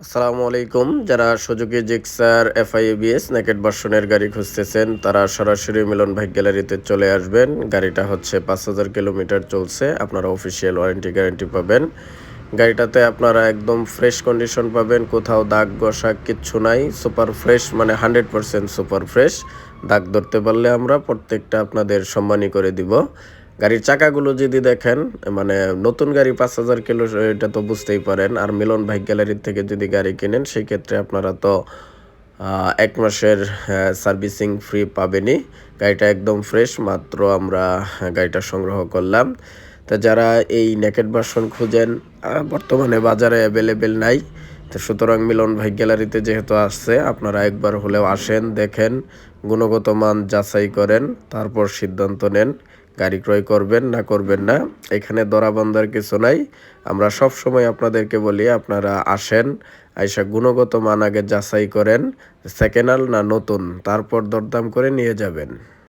আসসালামু আলাইকুম। যারা সুজুকি জিক্সার এফআই নেকেড ভার্সনের গাড়ি খুঁজতেছেন তারা সরাসরি মিলন ভাই গ্যালারিতে চলে আসবেন। গাড়িটা হচ্ছে ৫,০০০ কিলোমিটার চলছে। আপনারা অফিসিয়াল ওয়ারেন্টি গ্যারান্টি পাবেন। গাড়িটাতে আপনারা একদম ফ্রেশ কন্ডিশন পাবেন, কোথাও দাগ ঘষা কিচ্ছু নাই। সুপার ফ্রেশ মানে 100% সুপার ফ্রেশ। দাগ ধরতে পারলে আমরা প্রত্যেকটা আপনাদের সম্মানী করে দিব। গাড়ির চাকাগুলো যদি দেখেন, মানে নতুন গাড়ি ৫,০০০ কিলো, এটা তো বুঝতেই পারেন। আর মিলন ভাই গ্যালারির থেকে যদি গাড়ি কেনেন সেই ক্ষেত্রে আপনারা তো ১ মাসের সার্ভিসিং ফ্রি পাবেনই। গাড়িটা একদম ফ্রেশ, মাত্র আমরা গাড়িটা সংগ্রহ করলাম। তো যারা এই নেকেড ভার্সন খুঁজেন, বর্তমানে বাজারে অ্যাভেলেবেল নাই। তো সুতরাং মিলন ভাই গ্যালারিতে যেহেতু আসছে, আপনারা একবার হলেও আসেন, দেখেন, গুণগত মান যাচাই করেন, তারপর সিদ্ধান্ত নেন গাড়ি ক্রয় করবেন না করবেন না। এখানে দরাবন্দার কিছু নাই। আমরা সব সময় আপনাদেরকে বলি আপনারা আসেন, আইসা গুণগত মান আগে যাচাই করেন, সেকেন্ড হ্যান্ড না নতুন, তারপর দরদাম করে নিয়ে যাবেন।